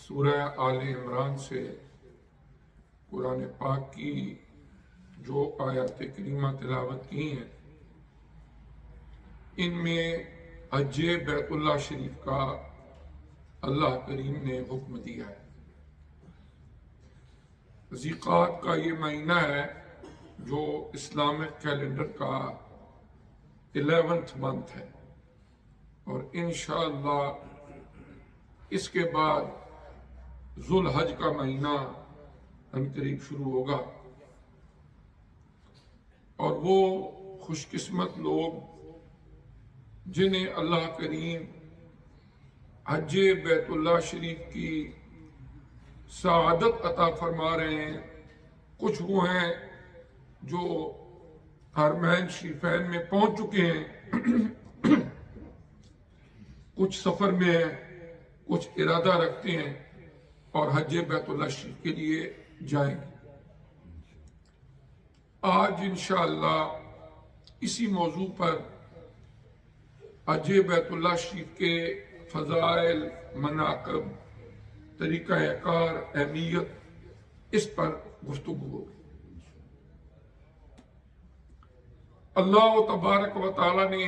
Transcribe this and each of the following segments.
سورہ آل عمران سے قرآن پاک کی جو آیات کریمہ تلاوت کی ہیں، ان میں حج بیت اللہ شریف کا اللہ کریم نے حکم دیا ہے۔ ذیقات کا یہ مہینہ ہے جو اسلامک کیلنڈر کا 11th منتھ ہے، اور انشاءاللہ اس کے بعد ذو الحج کا مہینہ ہم قریب شروع ہوگا، اور وہ خوش قسمت لوگ جنہیں اللہ کریم حج بیت اللہ شریف کی سعادت عطا فرما رہے ہیں، کچھ وہ ہیں جو حرمین شریفین میں پہنچ چکے ہیں، کچھ سفر میں ہیں، کچھ ارادہ رکھتے ہیں اور حج بیت اللہ شریف کے لیے جائیں گے۔ آج انشاءاللہ اسی موضوع پر حج بیت اللہ شریف کے فضائل، مناقب، طریقہ کار، اہمیت، اس پر گفتگو ہوگی۔ اللہ تبارک و تعالی نے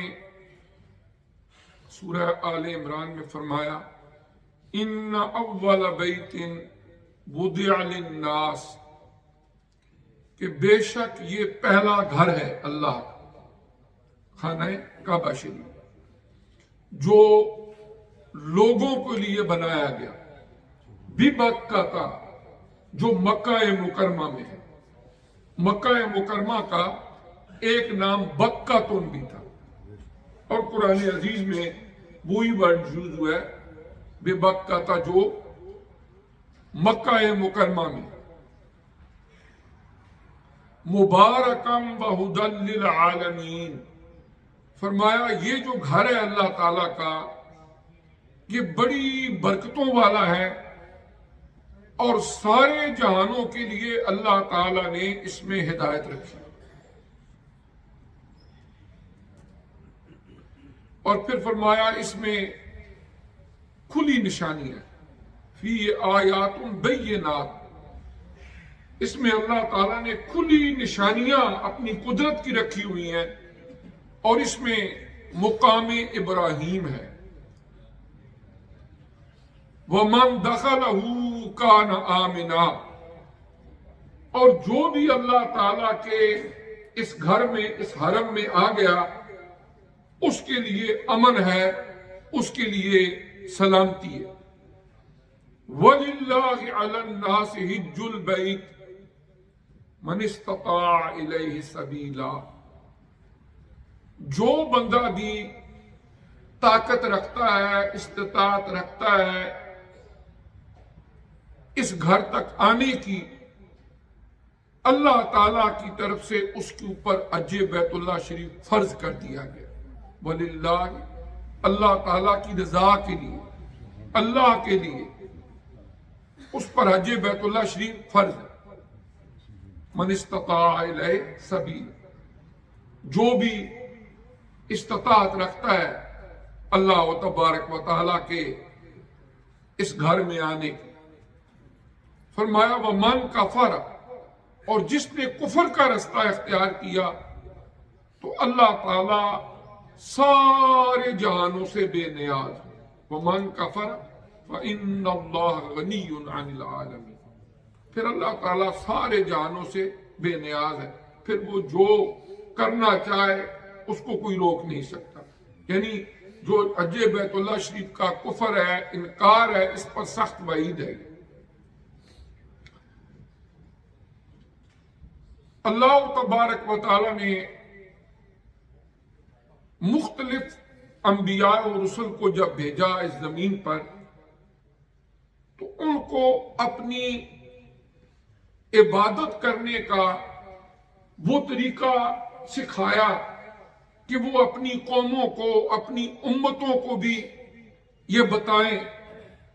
سورہ آل عمران میں فرمایا، ان اول بیت وضع للناس، کہ بے شک یہ پہلا گھر ہے اللہ کا، خانہ کعبہ شریف، جو لوگوں کے لیے بنایا گیا، بمکہ کا، جو مکہ مکرمہ میں ہے۔ مکہ مکرمہ کا ایک نام بکۃ بھی تھا، اور قرآن عزیز میں وہی ورڈ یوز ہوا ہے، بے بکہ تھا، جو مکہ مکرمہ میں۔ مبارکم وہدی للعالمین، فرمایا یہ جو گھر ہے اللہ تعالی کا، یہ بڑی برکتوں والا ہے، اور سارے جہانوں کے لیے اللہ تعالی نے اس میں ہدایت رکھی۔ اور پھر فرمایا اس میں کھلی نشانیاں، فی آیات بینات، اس میں اللہ تعالیٰ نے کھلی نشانیاں اپنی قدرت کی رکھی ہوئی ہیں، اور اس میں مقام ابراہیم ہے۔ وَمَن دَخَلَهُ كَانَ آمِنًا، اور جو بھی اللہ تعالیٰ کے اس گھر میں، اس حرم میں آ گیا، اس کے لیے امن ہے، اس کے لیے سلامتی ہے۔ وَلِلَّهِ عَلَى النَّاسِ حِجُّ الْبَيْتِ مَنِ اسْتَطَاعَ إِلَيْهِ سَبِيلًا، جو بندہ بھی طاقت رکھتا ہے، استطاعت رکھتا ہے اس گھر تک آنے کی، اللہ تعالی کی طرف سے اس کے اوپر حج بیت اللہ شریف فرض کر دیا گیا۔ وَلِلَّهِ، اللہ تعالیٰ کی رضا کے لیے، اللہ کے لیے اس پر حج بیت اللہ شریف فرض ہے۔ من استطاع الیہ سبیل، جو بھی استطاعت رکھتا ہے اللہ تبارک و تعالیٰ کے اس گھر میں آنے کی۔ فرمایا وَمَن کفر، اور جس نے کفر کا رستہ اختیار کیا تو اللہ تعالیٰ سارے جہانوں سے بے نیاز ہے۔ وَمَن کفر فَإِنَّ اللَّهَ غَنِيٌّ عَنِ الْعَالَمِينَ، پھر اللہ تعالیٰ سارے جہانوں سے بے نیاز ہے، پھر وہ جو کرنا چاہے اس کو کوئی روک نہیں سکتا۔ یعنی جو حج بیت اللہ شریف کا کفر ہے، انکار ہے، اس پر سخت وعید ہے۔ اللہ تبارک و تعالی نے مختلف انبیاء و رسل کو جب بھیجا اس زمین پر، تو ان کو اپنی عبادت کرنے کا وہ طریقہ سکھایا کہ وہ اپنی قوموں کو، اپنی امتوں کو بھی یہ بتائیں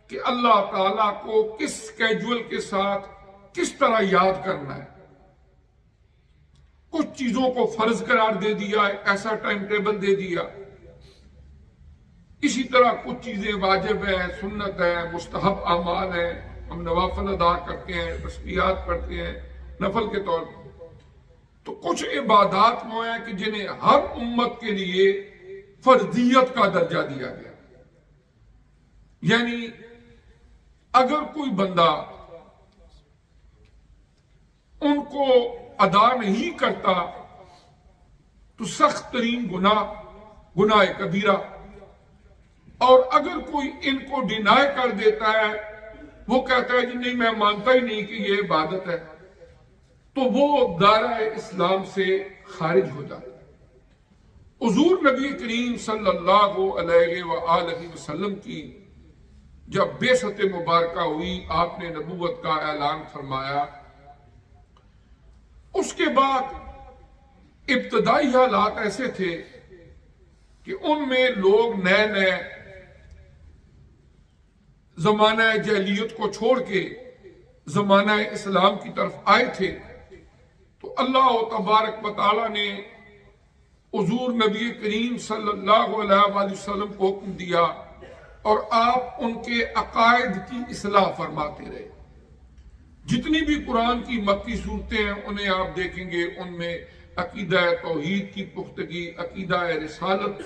کہ اللہ تعالیٰ کو کس سکیجول کے ساتھ کس طرح یاد کرنا ہے۔ کچھ چیزوں کو فرض قرار دے دیا، ایسا ٹائم ٹیبل دے دیا، اسی طرح کچھ چیزیں واجب ہیں، سنت ہیں، مستحب اعمال ہیں، ہم نوافل ادا کرتے ہیں، تسبیحات پڑھتے ہیں نفل کے طور پر۔ تو کچھ عبادات وہ ہیں کہ جنہیں ہر امت کے لیے فرضیت کا درجہ دیا گیا، یعنی اگر کوئی بندہ ان کو ادا نہیں کرتا تو سخت ترین گناہ کبیرہ، اور اگر کوئی ان کو ڈینائی کر دیتا ہے، وہ کہتا ہے جی نہیں میں مانتا ہی نہیں کہ یہ عبادت ہے، تو وہ دائرہ اسلام سے خارج ہو جاتا ہے۔ حضور نبی کریم صلی اللہ علیہ وآلہ وسلم کی جب بعثت مبارکہ ہوئی، آپ نے نبوت کا اعلان فرمایا، اس کے بعد ابتدائی حالات ایسے تھے کہ ان میں لوگ نئے نئے زمانہ جاہلیت کو چھوڑ کے زمانہ اسلام کی طرف آئے تھے، تو اللہ تبارک و تعالی نے حضور نبی کریم صلی اللہ علیہ وآلہ وسلم کو حکم دیا اور آپ ان کے عقائد کی اصلاح فرماتے رہے۔ جتنی بھی قرآن کی مکی صورتیں ہیں انہیں آپ دیکھیں گے، ان میں عقیدہ توحید کی پختگی، عقیدہ رسالت،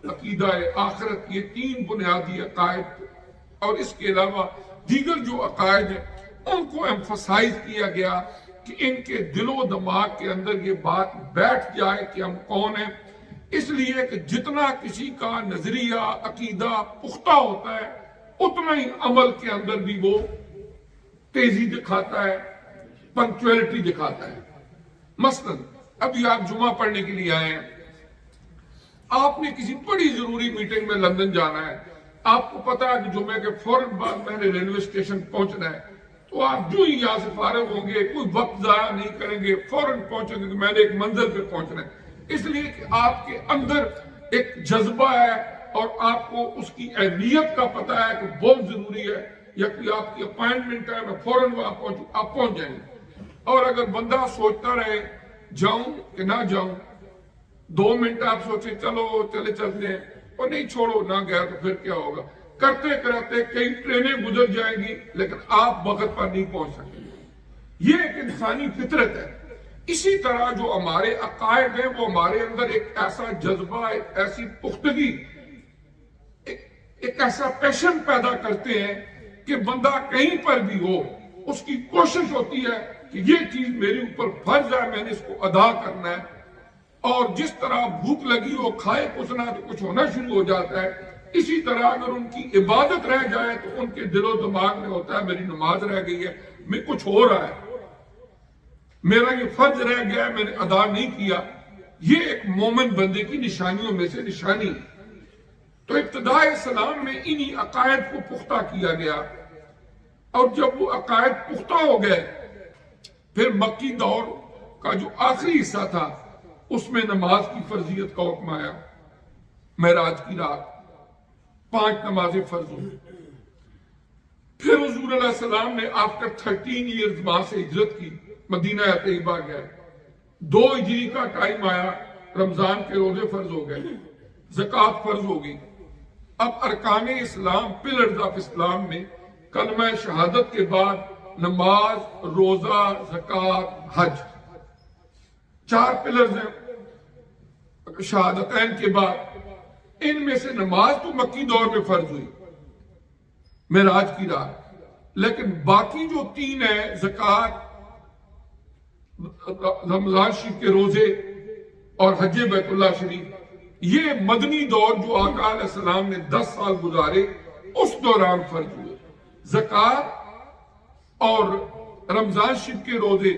عقیدہ آخرت، یہ تین بنیادی عقائد اور اس کے علاوہ دیگر جو عقائد ہیں ان کو ایمفسائز کیا گیا کہ ان کے دل و دماغ کے اندر یہ بات بیٹھ جائے کہ ہم کون ہیں، اس لیے کہ جتنا کسی کا نظریہ عقیدہ پختہ ہوتا ہے اتنا ہی عمل کے اندر بھی وہ تیزی دکھاتا ہے، پنکچویلٹی دکھاتا ہے۔ مثلا ابھی آپ جمعہ پڑھنے کے لیے آئے ہیں، آپ نے کسی بڑی ضروری میٹنگ میں لندن جانا ہے، آپ کو پتا ہے کہ جمعے کے فوراً بعد میں نے ریلوے اسٹیشن پہنچنا ہے، تو آپ جو ہی یہاں سے فارغ ہوں گے، کوئی وقت ضائع نہیں کریں گے، فوراً پہنچیں گے کہ میں نے ایک منزل پہ پہنچنا ہے، اس لیے کہ آپ کے اندر ایک جذبہ ہے اور آپ کو اس کی اہمیت کا پتہ ہے کہ بہت ضروری ہے، یا کوئی آپ کی اپائنٹمنٹ ہے میں فوراً وہاں پہنچوں، آپ پہنچ جائیں گے۔ اور اگر بندہ سوچتا رہے جاؤں کہ نہ جاؤں، 2 منٹ آپ سوچیں چلے چلتے ہیں، اور نہیں چھوڑو نہ گیا تو پھر کیا ہوگا، کرتے کرتے کئی ٹرینیں گزر جائیں گی لیکن آپ وقت پر نہیں پہنچ سکیں گے۔ یہ ایک انسانی فطرت ہے۔ اسی طرح جو ہمارے عقائد ہیں وہ ہمارے اندر ایک ایسا جذبہ، ایک ایسی پختگی، ایک ایسا پیشن پیدا کرتے ہیں کہ بندہ کہیں پر بھی ہو اس کی کوشش ہوتی ہے کہ یہ چیز میرے اوپر فرض ہے، میں نے اس کو ادا کرنا ہے۔ اور جس طرح بھوک لگی ہو کھائے کچھ نہ تو کچھ ہونا شروع ہو جاتا ہے، اسی طرح اگر ان کی عبادت رہ جائے تو ان کے دل و دماغ میں ہوتا ہے میری نماز رہ گئی ہے، میں کچھ ہو رہا ہے، میرا یہ فرض رہ گیا ہے میں نے ادا نہیں کیا۔ یہ ایک مومن بندے کی نشانیوں میں سے نشانی ہے۔ تو ابتداء اسلام میں انہی عقائد کو پختہ کیا گیا، اور جب وہ عقائد پختہ ہو گئے پھر مکی دور کا جو آخری حصہ تھا اس میں نماز کی فرضیت کا حکم آیا۔ معراج کی رات 5 نمازیں فرض ہوئی۔ پھر حضور علیہ السلام نے آفٹر 13 ایئرز وہاں سے ہجرت کی، مدینہ طیبہ گئے، 2 ہجری کا ٹائم آیا، رمضان کے روزے فرض ہو گئے، زکوٰۃ فرض ہو گئی۔ اب ارکان اسلام، پلرز آف اسلام میں کلمہ شہادت کے بعد نماز، روزہ، زکوٰۃ، حج، 4 پلرز ہیں شہادتین کے بعد۔ ان میں سے نماز تو مکی دور میں فرض ہوئی معراج کی رات، لیکن باقی جو 3 ہیں زکوٰۃ، رمضان شریف کے روزے اور حج بیت اللہ شریف، یہ مدنی دور جو آقا علیہ السلام نے 10 سال گزارے اس دوران فرض ہوئے۔ زکوٰۃ اور رمضان شریف کے روزے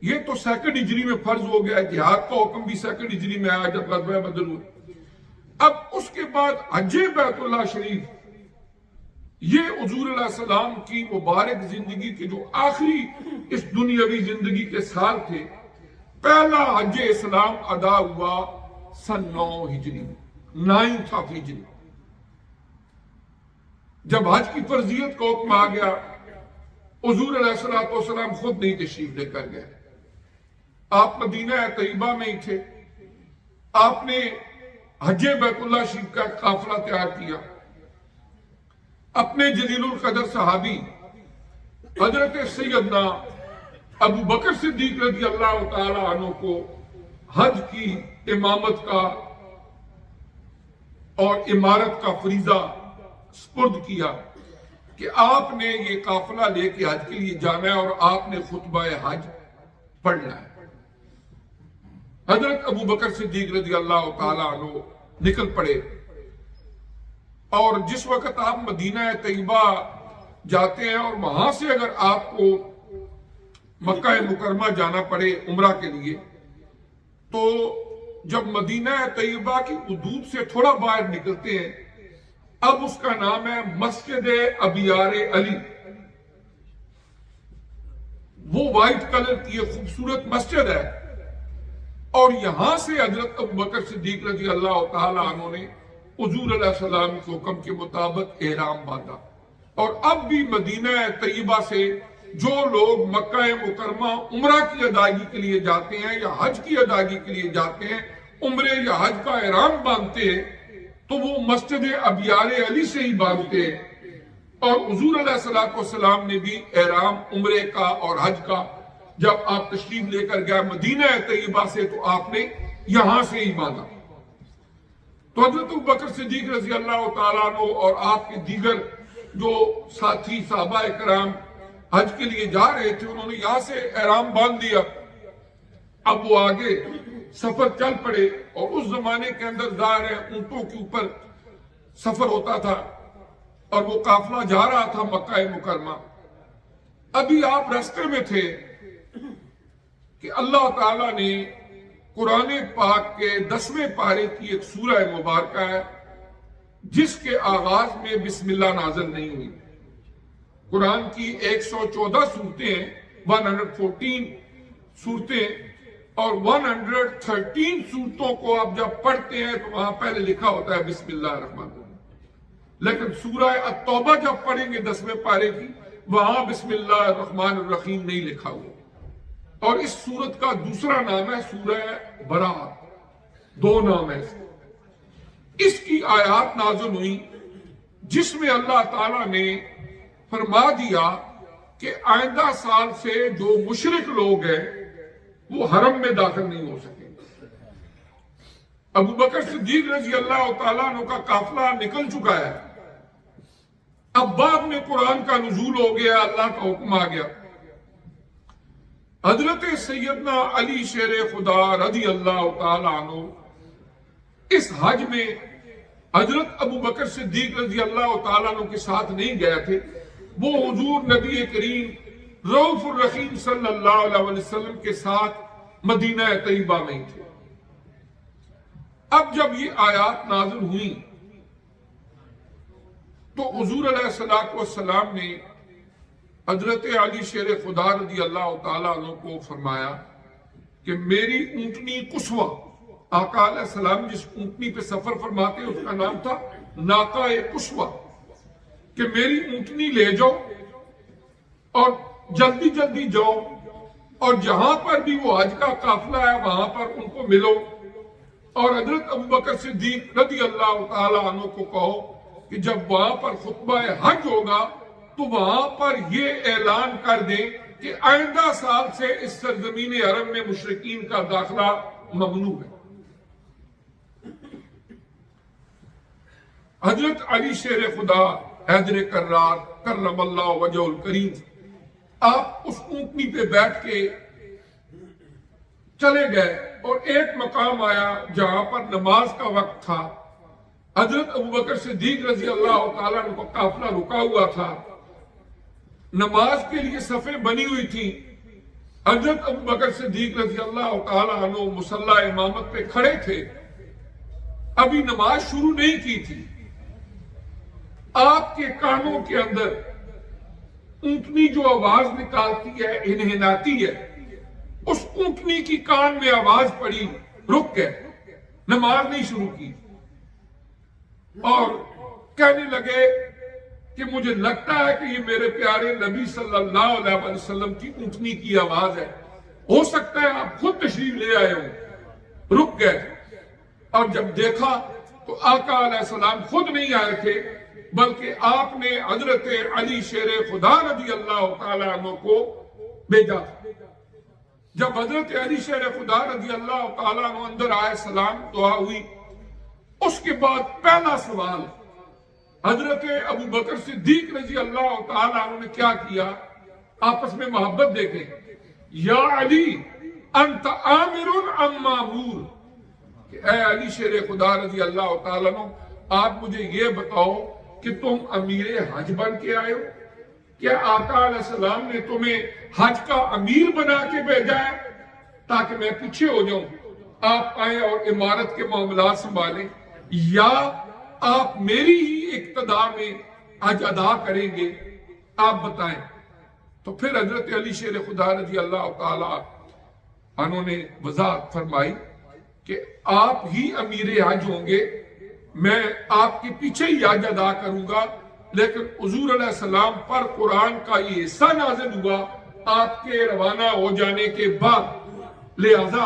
یہ تو 2 ہجری میں فرض ہو گیا، جہاد کا حکم بھی 2 ہجری میں آیا جب غزوہ بدر ہوئی۔ اب اس کے بعد حج بیت اللہ شریف، یہ حضور علیہ السلام کی مبارک زندگی کے جو آخری اس دنیاوی زندگی کے سال تھے۔ پہلا حج اسلام ادا ہوا سن 9 ہجری، 9th of ہجری، جب حج کی فرضیت کا حکم آ گیا۔ حضور علیہ السلام خود نہیں تشریف لے کر گئے، آپ مدینہ طیبہ میں ہی تھے۔ آپ نے حج بیت اللہ شریف کا قافلہ تیار کیا. اپنے جلیل القدر صحابی حضرت سیدنا ابو بکر صدیق رضی اللہ تعالی عنہ کو حج کی امامت کا اور امارت کا فریضہ سپرد کیا کہ آپ نے یہ قافلہ لے کے حج کے لیے جانا ہے اور آپ نے خطبہ حج پڑھنا ہے. حضرت ابو بکر صدیق رضی اللہ تعالی عنہ نکل پڑے اور جس وقت آپ مدینہ طیبہ جاتے ہیں اور وہاں سے اگر آپ کو مکہ مکرمہ جانا پڑے عمرہ کے لیے تو جب مدینہ طیبہ کی حدود سے تھوڑا باہر نکلتے ہیں اب اس کا نام ہے مسجد ابیار علی. وہ وائٹ کلر کی ایک خوبصورت مسجد ہے اور یہاں سے حضرت ابو بکر صدیق رضی اللہ تعالی عنہ نے حضور علیہ السلام کے حکم کے مطابق احرام باندھا. اور اب بھی مدینہ طیبہ سے جو لوگ مکہ مکرمہ عمرہ کی ادائیگی کے لیے جاتے ہیں یا حج کی ادائیگی کے لیے جاتے ہیں عمرے یا حج کا احرام باندھتے ہیں تو وہ مسجد ابیار علی سے ہی باندھتے ہیں. اور حضور علیہ السلام نے بھی احرام عمرے کا اور حج کا جب آپ تشریف لے کر گئے مدینہ طیبہ سے تو آپ نے یہاں سے ہی باندھا. تو حضرت ابو بکر صدیق رضی اللہ تعالیٰ عنہ اور آپ کے دیگر جو ساتھی صحابہ کرام حج کے لیے جا رہے تھے انہوں نے یہاں سے احرام باندھ دیا. اب وہ آگے سفر چل پڑے اور اس زمانے کے اندر ظاہر ہے اونٹوں کے اوپر سفر ہوتا تھا اور وہ قافلہ جا رہا تھا مکہ مکرمہ. ابھی آپ راستے میں تھے کہ اللہ تعالیٰ نے قرآن پاک کے 10ویں پارے کی ایک سورہ مبارکہ ہے جس کے آغاز میں بسم اللہ نازل نہیں ہوئی. قرآن کی 114 صورتیں ہیں 114 صورتیں اور 113 صورتوں کو آپ جب پڑھتے ہیں تو وہاں پہلے لکھا ہوتا ہے بسم اللہ الرحمن الرحیم. لیکن سورہ التوبہ جب پڑھیں گے 10ویں پارے کی وہاں بسم اللہ الرحمن الرحیم نہیں لکھا ہوا. اور اس سورت کا دوسرا نام ہے سورہ برات. 2 نام ہے اس کی آیات نازل ہوئی جس میں اللہ تعالیٰ نے فرما دیا کہ آئندہ سال سے جو مشرک لوگ ہیں وہ حرم میں داخل نہیں ہو سکیں. ابو بکر صدیق رضی اللہ تعالیٰ عنہ کا قافلہ نکل چکا ہے. اب بعد میں قرآن کا نزول ہو گیا اللہ کا حکم آ گیا. حضرت سیدنا علی شیر خدا رضی اللہ تعالیٰ عنہ اس حج میں حضرت ابو بکر صدیق رضی اللہ تعالیٰ عنہ کے ساتھ نہیں گئے تھے. وہ حضور نبی کریم رؤوف الرحیم صلی اللہ علیہ وسلم کے ساتھ مدینہ طیبہ میں تھے. اب جب یہ آیات نازل ہوئی تو حضور علیہ السلام نے حضرت علی شیر خدا رضی اللہ تعالیٰ عنہ کو فرمایا کہ میری اونٹنی قصوہ، آقا علیہ السلام جس اونٹنی پہ سفر فرماتے اس کا نام تھا ناقہ قصوہ، کہ میری اونٹنی لے جاؤ اور جلدی جلدی جاؤ اور جہاں پر بھی وہ حج کا قافلہ ہے وہاں پر ان کو ملو. اور حضرت ابو بکر صدیق رضی اللہ تعالیٰ عنہ کو کہو کہ جب وہاں پر خطبہ حج ہوگا تو وہاں پر یہ اعلان کر دیں کہ آئندہ سال سے اس سرزمین حرم میں مشرکین کا داخلہ ممنوع ہے. حضرت علی شیر خدا حیدر کرار کرم اللہ وجہ الکریم آپ اس اونٹنی پہ بیٹھ کے چلے گئے اور ایک مقام آیا جہاں پر نماز کا وقت تھا. حضرت ابو بکر صدیق رضی اللہ تعالیٰ عنہ کا قافلہ رکا ہوا تھا. نماز کے لیے صفیں بنی ہوئی تھی. حضرت ابو بکر صدیق رضی اللہ تعالیٰ عنہ مصلی امامت پہ کھڑے تھے. ابھی نماز شروع نہیں کی تھی. آپ کے کانوں کے اندر اونٹنی جو آواز نکالتی ہے انہناتی ہے اس اونٹنی کی کان میں آواز پڑی، رک گئے، نماز نہیں شروع کی اور کہنے لگے کہ مجھے لگتا ہے کہ یہ میرے پیارے نبی صلی اللہ علیہ وسلم کی اونٹنی کی آواز ہے، ہو سکتا ہے آپ خود تشریف لے آئے ہوں. رک گئے. اور جب دیکھا تو آقا علیہ السلام خود نہیں آئے تھے، بلکہ آپ نے حضرت علی شیر خدا رضی اللہ تعالیٰ عنہ کو بھیجا تھا۔ جب حضرت علی شیر خدا رضی اللہ تعالیٰ عنہ اندر آئے، سلام دعا ہوئی، اس کے بعد پہلا سوال حضرت ابو بکر صدیق رضی اللہ تعالیٰ عنہ نے کیا کیا؟ آپس میں محبت دیکھیں، یا علی انت آمر ام مامور، کہ اے علی شیر خدا رضی اللہ تعالیٰ عنہ، آپ مجھے یہ بتاؤ کہ تم امیر حج بن کے آئے ہو؟ کیا آقا علیہ السلام نے تمہیں حج کا امیر بنا کے بھیجا ہے تاکہ میں پیچھے ہو جاؤں، آپ آئیں اور امارت کے معاملات سنبھالیں، یا آپ میری ہی اقتدا میں حج ادا کریں گے؟ آپ بتائیں۔ تو پھر حضرت علی شیر خدا رضی اللہ تعالیٰ عنہ نے وضاحت فرمائی کہ آپ ہی امیر حج ہوں گے، میں آپ کے پیچھے ہی حج ادا کروں گا، لیکن حضور علیہ السلام پر قرآن کا یہ حصہ نازل ہوا آپ کے روانہ ہو جانے کے بعد، لہذا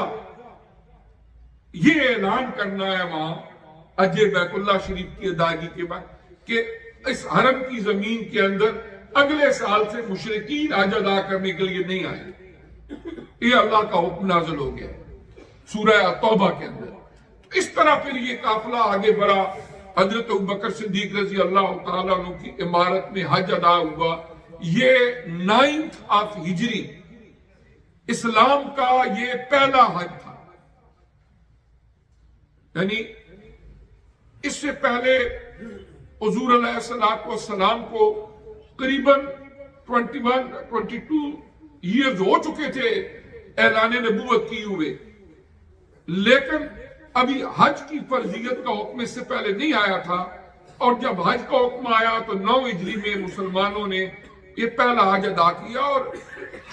یہ اعلان کرنا ہے وہاں حج بیت اللہ شریف کی ادائیگی کے بعد کہ اس حرم کی زمین کے اندر اگلے سال سے مشرکین حج ادا کرنے کے لیے نہیں آئے۔ یہ اللہ کا حکم نازل ہو گیا سورہ توبہ کے اندر۔ اس طرح پھر یہ قافلہ آگے بڑھا، حضرت ابوبکر صدیق رضی اللہ تعالیٰ عنہ کی امارت میں حج ادا ہوا۔ یہ 9th آف ہجری اسلام کا یہ پہلا حج تھا، یعنی اس سے پہلے حضور علیہ السلام کو قریباً 22 ایئرز ہو چکے تھے اعلان نبوت کی ہوئے، لیکن ابھی حج کی فرضیت کا حکم اس سے پہلے نہیں آیا تھا، اور جب حج کا حکم آیا تو 9 ہجری میں مسلمانوں نے یہ پہلا حج ادا کیا، اور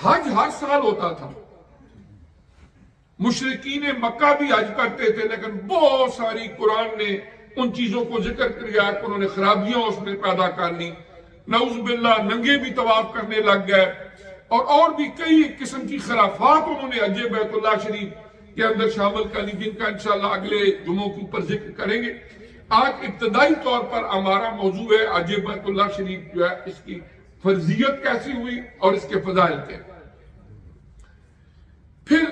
حج ہر سال ہوتا تھا۔ مشرکین مکہ بھی حج کرتے تھے، لیکن بہت ساری قرآن نے ان چیزوں کو ذکر کیا کہ انہوں نے خرابیاں اس میں پیدا کر لی، نعوذ باللہ ننگے بھی طواف کرنے لگ گئے، اور بھی کئی قسم کی خرافات انہوں نے حج بیت اللہ شریف کے اندر شامل کر لی، جن کا انشاءاللہ اگلے جمعوں کے اوپر ذکر کریں گے۔ آج ابتدائی طور پر ہمارا موضوع ہے حج بیت اللہ شریف جو ہے اس کی فرضیت کیسی ہوئی اور اس کے فضائل کے۔ پھر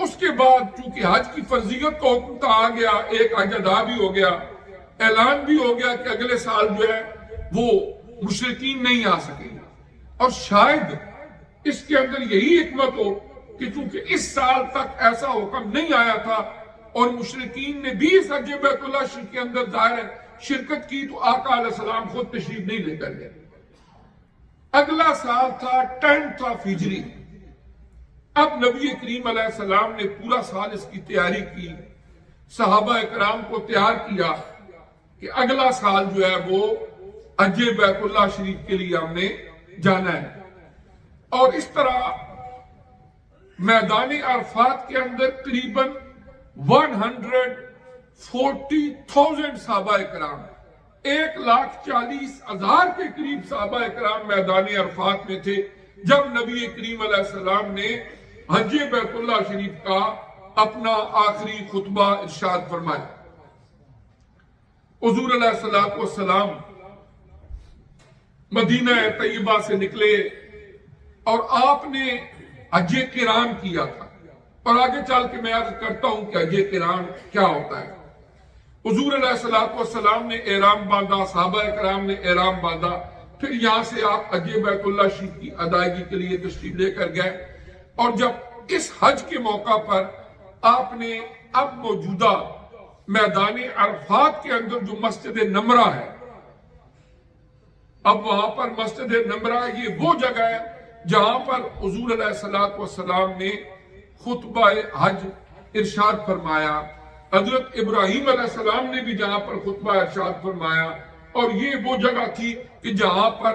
اس کے بعد چونکہ حج کی فرضیت کا حکم تو آ گیا، ایک حج ادا بھی ہو گیا، اعلان بھی ہو گیا کہ اگلے سال جو ہے وہ مشرکین نہیں آ سکیں گے، اور شاید اس کے اندر یہی حکمت ہو کہ چونکہ اس سال تک ایسا حکم نہیں آیا تھا اور مشرکین نے بھی اس حج بیت اللہ شریف کے اندر ظاہر شرکت کی، تو آقا علیہ السلام خود تشریف نہیں لے کر گئے۔ اگلا سال تھا 10th آف ہجری۔ اب نبی کریم علیہ السلام نے پورا سال اس کی تیاری کی، صحابہ اکرام کو تیار کیا کہ اگلا سال جو ہے وہ حج بیت اللہ شریف کے لیے ہم نے جانا ہے، اور اس طرح میدان عرفات کے اندر قریباً 140,000 صحابہ اکرام، 1,40,000 کے قریب صحابہ اکرام میدان عرفات میں تھے جب نبی کریم علیہ السلام نے حج بیت اللہ شریف کا اپنا آخری خطبہ ارشاد فرمایا۔ حضور علیہ السلام مدینہ طیبہ سے نکلے اور آپ نے حج قران کیا تھا، اور آگے چل کے میں عرض کرتا ہوں کہ حج قران کیا ہوتا ہے۔ حضور علیہ السلام نے احرام باندھا، صحابہ اکرام نے احرام باندھا، پھر یہاں سے آپ حج بیت اللہ شریف کی ادائیگی کے لیے تشریف لے کر گئے، اور جب اس حج کے موقع پر آپ نے اب موجودہ میدان عرفات کے اندر جو مسجد نمرہ ہے، اب وہاں پر مسجد نمرہ یہ وہ جگہ ہے جہاں پر حضور علیہ السلام نے خطبہ حج ارشاد فرمایا، حضرت ابراہیم علیہ السلام نے بھی جہاں پر خطبہ ارشاد فرمایا، اور یہ وہ جگہ تھی کہ جہاں پر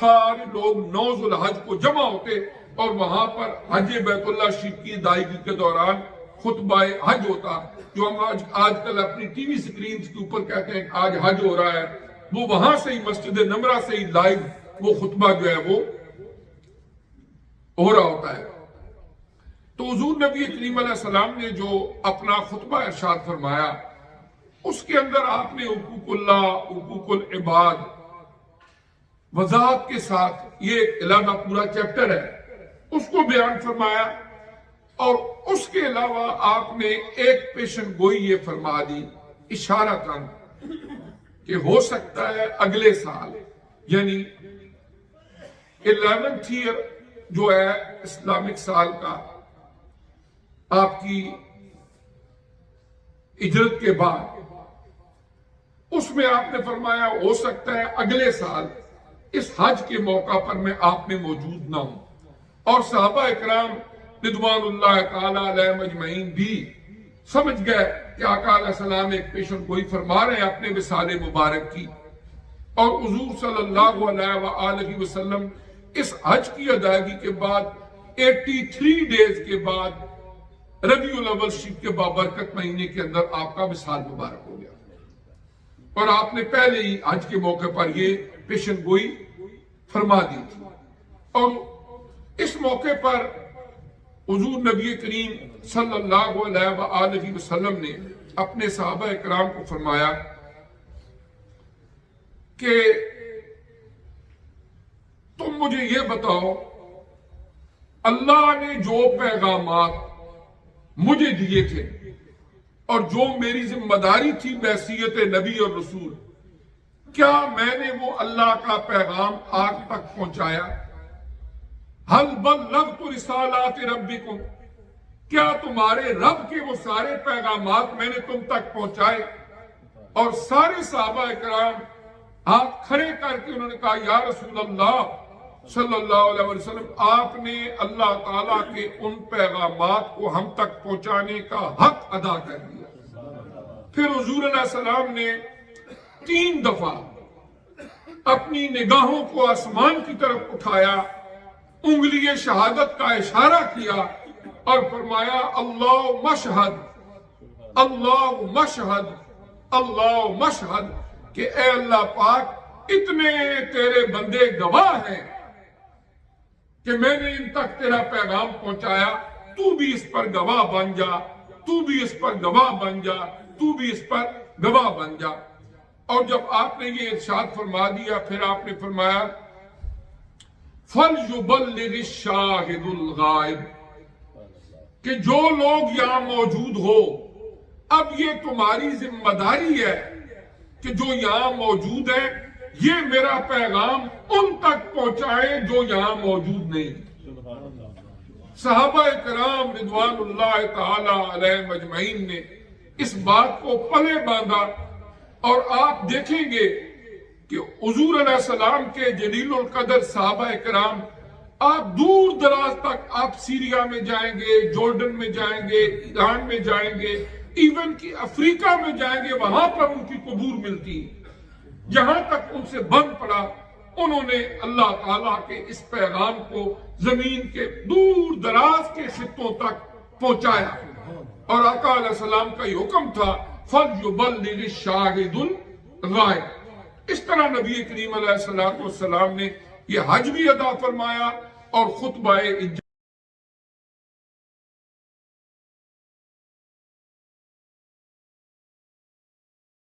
سارے لوگ 9 ذو الحج کو جمع ہوتے اور وہاں پر حج بیت اللہ شریف کی ادائیگی کے دوران خطبہ حج ہوتا، جو ہم آج کل اپنی ٹی وی سکرینز کے اوپر کہتے ہیں کہ آج حج ہو رہا ہے، وہ وہاں سے ہی مسجد نمرہ سے ہی لائیو وہ خطبہ جو ہے وہ ہو رہا ہوتا ہے۔ تو حضور نبی کریم علیہ السلام نے جو اپنا خطبہ ارشاد فرمایا، اس کے اندر آپ نے حقوق اللہ، حقوق العباد وضاحت کے ساتھ، یہ ایک علیحدہ پورا چیپٹر ہے، اس کو بیان فرمایا، اور اس کے علاوہ آپ نے ایک پیشن گوئی یہ فرما دی اشارتاً کہ ہو سکتا ہے اگلے سال، یعنی 11th ایئر جو ہے اسلامک سال کا آپ کی ہجرت کے بعد، اس میں آپ نے فرمایا ہو سکتا ہے اگلے سال اس حج کے موقع پر میں آپ میں موجود نہ ہوں، اور صحابہ اکرام رضوان اللہ تعالی علیہم اجمعین بھی سمجھ گئے کہ آقا علیہ السلام ایک پیشن گوئی فرما رہے ہیں اپنے وصال مبارک کی، اور حضور صلی اللہ علیہ وآلہ وسلم اس حج کی ادائیگی کے بعد 83 ڈیز کے بعد ربیع الاول شریف کے بابرکت مہینے کے اندر آپ کا وصال مبارک ہو گیا، اور آپ نے پہلے ہی حج کے موقع پر یہ پیشن گوئی فرما دی تھی۔ اور اس موقع پر حضور نبی کریم صلی اللہ علیہ وآلہ وسلم نے اپنے صحابہ اکرام کو فرمایا کہ تم مجھے یہ بتاؤ، اللہ نے جو پیغامات مجھے دیے تھے اور جو میری ذمہ داری تھی بحیثیت نبی اور رسول، کیا میں نے وہ اللہ کا پیغام آج تک پہنچایا؟ حل بلغت رسالات ربکم، کیا تمہارے رب کے وہ سارے پیغامات میں نے تم تک پہنچائے؟ اور سارے صحابہ اکرام ہاتھ کھڑے کر کے انہوں نے کہا یا رسول اللہ صلی اللہ علیہ وسلم، آپ نے اللہ تعالیٰ کے ان پیغامات کو ہم تک پہنچانے کا حق ادا کر دیا۔ پھر حضور علیہ السلام نے 3 دفعہ اپنی نگاہوں کو آسمان کی طرف اٹھایا، انگلی شہادت کا اشارہ کیا اور فرمایا اللہ مشہد، اللہ مشہد، اللہ مشہد، کہ اے اللہ پاک اتنے تیرے بندے گواہ ہیں کہ میں نے ان تک تیرا پیغام پہنچایا، تو بھی اس پر گواہ بن جا، تو بھی اس پر گواہ بن جا، تو بھی اس پر گواہ بن جا۔ اور جب آپ نے یہ ارشاد فرما دیا، پھر آپ نے فرمایا فَلْيُبَلِّغِ الشَّاهِدُ الْغَائِبُ، کہ جو لوگ یہاں موجود ہو، اب یہ تمہاری ذمہ داری ہے کہ جو یہاں موجود ہیں یہ میرا پیغام ان تک پہنچائے جو یہاں موجود نہیں۔ صحابہ کرام رضوان اللہ تعالی علیہم اجمعین نے اس بات کو پلے باندھا، اور آپ دیکھیں گے کہ حضور علیہ السلام کے جلیل القدر صحابہ کرام، آپ دور دراز تک آپ سیریا میں جائیں گے، جارڈن میں جائیں گے، ایران میں جائیں گے، ایون کہ افریقہ میں جائیں گے، وہاں پر ان کی قبور ملتی، جہاں تک ان سے بند پڑا انہوں نے اللہ تعالیٰ کے اس پیغام کو زمین کے دور دراز کے خطوں تک پہنچایا، اور آقا علیہ السلام کا یہ حکم تھا فَلْيُبَلِّغِ الشَّاهِدُ الْغَائِبُ۔ اس طرح نبی کریم علیہ السلام نے یہ حج بھی ادا فرمایا اور خطبہ